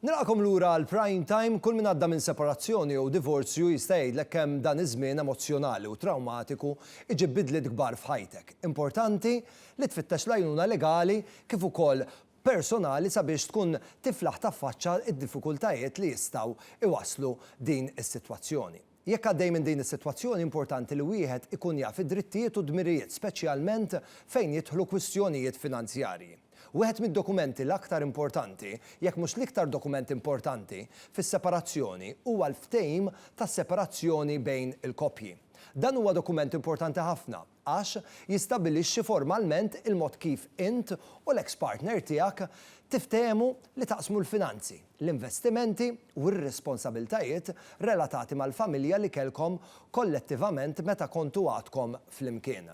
Nilqakom lura għal Prime Time, kull min għadda minn separazzjoni u divorzju jista' jgħidlek kemm dan iż-żmien emozjonali u traumatiku iġib bidliet kbar f'ħajtek. Importanti li tfittex l-għajnuna legali kif ukoll personali sabiex tkun tiflaħ taffaċċa id-diffikultajiet li jistgħu iwasslu din is-sitwazzjoni. Jekk għaddej minn din is-sitwazzjoni importanti li wieħed ikun jaf id-drittijiet u dmirijiet, speċjalment fejn jidħlu kwistjonijiet finanzjarji. Wieħed mid-dokumenti l-aktar importanti, jekk mhux l-iktar dokument importanti fis-separazzjoni huwa l-ftehim tas-separazzjoni bejn il-koppji. Dan huwa dokument importanti ħafna għax jistabbilixxi formalment il-mod kif int u l-ex-partner tiegħek tiftehmu li taqsmu l-finanzi, l-investimenti u r-responsabiltajiet relatati mal-familja li kellkom kollettivament meta kontu għadkom flimkien.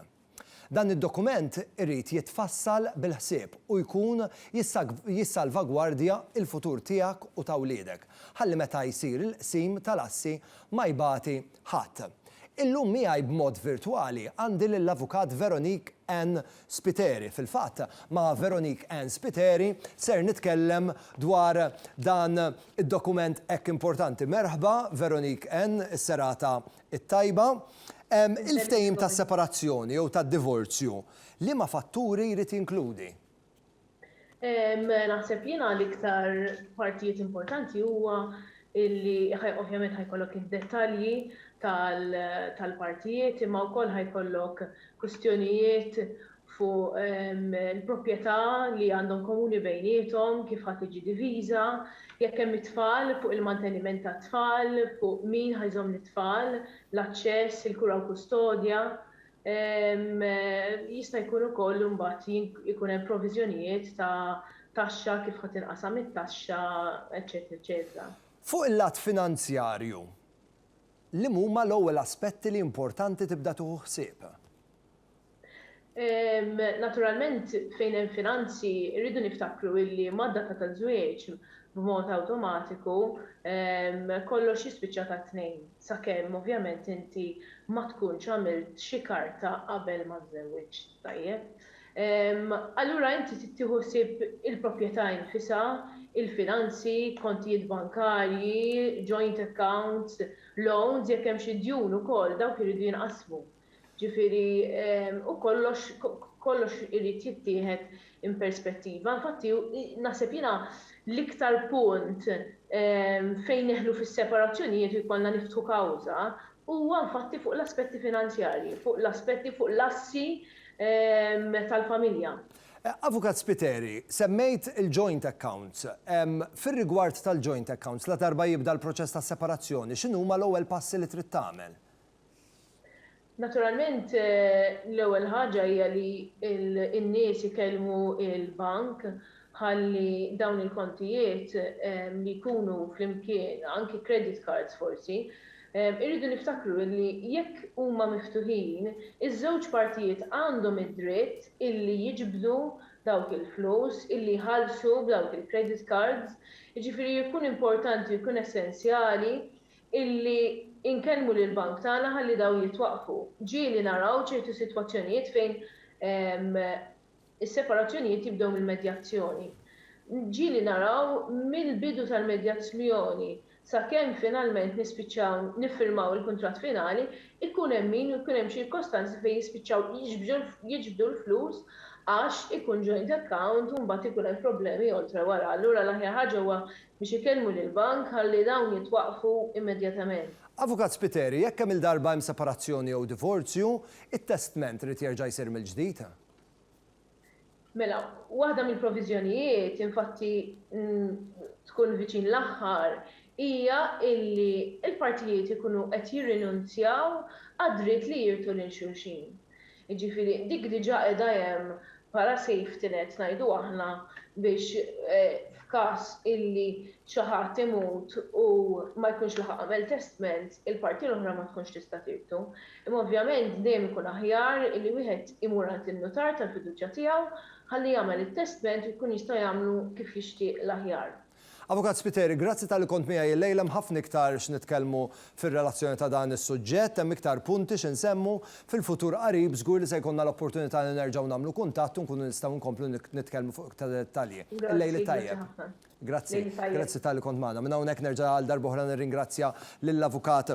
Dan id-dokument irrid jitfassal bil-ħsieb u jkun jissalvagwardja il-futur tiegħek u ta' wliedek, ħalli meta jsir il-qsim tal-assi ma jbati ħadd. Illum miegħi b'mod virtwali għandi lill-avukat Veronique Ann Spiteri. Fil-fatt ma' Veronique Ann Spiteri ser nitkellem dwar dan id-dokument hekk importanti. Merħba Veronique Ann, is-serata it-tajba. Il-ftehim tas-separazzjoni jew tad-divorzju, liema fatturi jrid jinkludi? Naħseb jiena l-iktar partijiet importanti huwa illi ovvjament ħajkollok id-dettalji tal-partijiet imma wkoll ħajkollok kwistjonijiet fuq il-proprjetà li għandhom komuni bejniethom, kif ħadd tiġi diviża, jekk hemm it-tfal, fuq il-manteniment tat-tfal, fuq min ħajżomm it-tfal, l-aċċess, il-kura u kustodja. Jista' jkun ukoll imbagħad jkun hemm proviżjonijiet ta' taxxa kif ħadd inqasam it-taxxa, eċetera, eċetera. Fuq il-lat finanzjarju, li huma l-ewwel aspetti li importanti tibda tieħu ħsieb? Naturalment fejn hemm finanzi rridu niftakru illi mad-data taż-żwieġ b'mod awtomatiku kollox jispiċċa ta' tnejn sakemm ovvjament inti ma tkunx għamilt xi karta qabel ma tżewweġ, tajjeb. Allura inti tieħu ħsieb il-proprjetà infisha, il-finanzi, kontijiet bankarji, joint accounts, loans, jekk hemm xi djun ukoll dawk iridu jinqasmu. Ġifieri u kollox irid jittieħed in perspettiva. Infatti naħseb jiena l-iktar punt fejn neħlu fis-separazzjonijiet jkollna niftħu kawża huwa infatti fuq l-aspetti finanzjarji, fuq l-aspetti fuq l-assi tal-familja. Avukat Spiteri, semmejt il-joint accounts. Fir-rigward tal-joint accounts, la darba jibda l-proċess tas-separazzjoni, x'inhu huma l-ewwel passi li trid tagħmel? Naturalment, l-ewwel ħaġa hija li n-nies ikellmu il-bank ħalli dawn il-kontijiet li jkunu flimkien, anki credit cards forsi, irridu niftakru li jekk huma miftuħin, iż-żewġ partijiet għandhom id-dritt illi jiġbdu dawk il-flus, illi jħallsu b'dawk il-credit cards, jiġifieri jkun importanti, jkun essenzjali illi inkellmu lill-bank tagħna ħalli daw jitwaqfu. Ġieli naraw ċertu sitwazzjonijiet fejn is-separazzjonijiet jibdew mill-medjazzjoni. Ġieli naraw mill-bidu tal-medjazzjoni sakemm finalment nispiċċaw niffirmaw il-kuntratt finali, ikun hemm min u jkun hemm ċirkostanzi fejn jispiċċaw jiġbdu l-flus għax ikun joint account u mbagħad ikun hemm problemi oltre wara. Allura l-aħjar ħaġa huwa biex ikellmu lill-bank ħalli dawn jitwaqfu immedjatament. Avukat Spiteri, jekk hemm il-darba hemm separazzjoni jew divorzju, it-testament rid jerġa' jsir mill-ġdid? Mela, waħda mill-proviżjonijiet infatti tkun viċin l-aħħar hija illi l-partijiet ikunu qed jirrinunzjaw għad-dritt li jirtu lil xulxin. Jiġifieri dik diġà qiegħda hemm bħala safety net ngħidu aħna biex f'każ illi xi ħadd imut u ma jkunx laħaq għamel testament, il-parti l-oħra ma tkunx tista' tirtu. Imma ovvjament dejjem ikun aħjar illi wieħed imur għand in-notar tal-fiduċja tiegħu ħalli jagħmel it-testament u jkun jista' jagħmlu kif jixtieq l-aħjar. Avukat Spiteri, grazzi tal-li kont miegħi l-lejla ħafna iktar x'nitkellmu fir-relazzjoni ta' dan is-suġġett, hemm iktar punti x'insemmu fil-futur qarib żgur li se jkollna l-opportunità li nerġgħu nagħmlu kuntatt u nkunu nistgħu nkomplu nitkellmu fuq iktar dettalji. Il-lejli tajjeb. Grazzi tal-li kont magħna. Minn hawnhekk nerġa' għal darba oħra nirringrazzja lill-avukat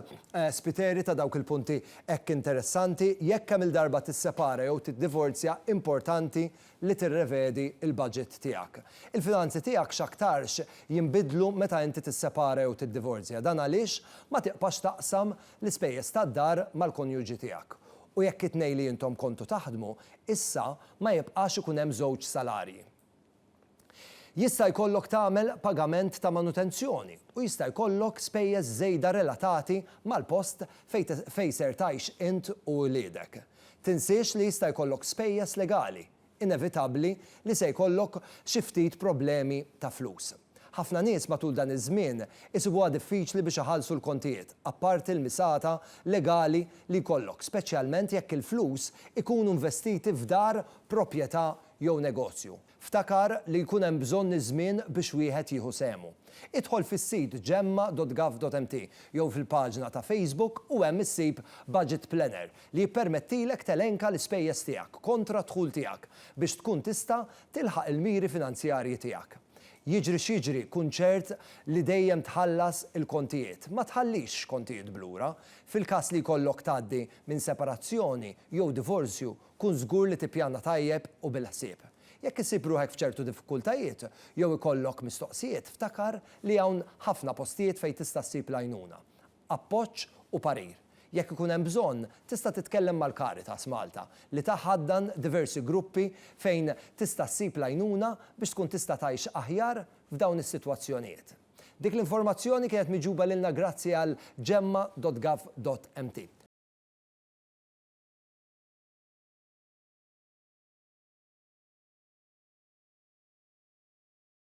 Spiteri ta' dawk il-punti hekk interessanti. Jekk hemm il-darba tissepara jew tiddivorzja, importanti li tirrevedi il-budget tiegħek. Il-finanzi tiegħek x'aktarx jinbidlu meta inti tissepara jew tiddivorzja. Dan għaliex ma tiqpax taqsam l-ispejjeż tad-dar mal-konjuġi tiegħek. U jekk it-tnejn li intom kontu taħdmu, issa ma jibqax ikun hemm żewġ salarji. Jista' jkollok tagħmel pagament ta' manutenzjoni u jista' jkollok spejjeż żejda relatati mal-post fejn ser tgħix int u wliedek. Tinsiex li jista' jkollok spejjeż legali, inevitabbli li se jkollok xi ftit problemi ta' flus. Ħafna nies matul dan iż-żmien isibuha diffiċli biex iħallsu l-kontijiet, apparti l-misata legali li jkollok, speċjalment jekk il-flus ikunu investiti f'dar, proprjetà jew negozju. Ftakar li jkun hemm bżonn żmien biex wieħed jieħu sehmu. Idħol fis-sit ġemma.gov.mt jew fil-paġna ta' Facebook u hemm issib Budget Planner li jippermettilek telenka l-ispejjeż tiegħek kontra dħul tiegħek biex tkun tista' tilħaq il-miri finanzjarji tiegħek. Jiġri x'jiġri kun ċert li dejjem tħallas il-kontijiet. Ma tħallix kontijiet blura. Fil-każ li jkollok tgħaddi minn separazzjoni jew divorzju, kun żgur li tippjana tajjeb u bil-ħsieb. Jekk isib ruħek f'ċertu diffikultajiet jew ikollok mistoqsijiet, ftakar li hawn ħafna postijiet fejn tista' ssib l-għajnuna. Appoġġ u parir. Jekk ikun hemm bżonn, tista' titkellem mal-Caritas Malta li taħaddan diversi gruppi fejn tista' ssib l-għajnuna biex tkun tista' tgħix aħjar f'dawn is-sitwazzjonijiet. Dik l-informazzjoni kienet miġuba lilna grazzi għal ġemma.gov.mt.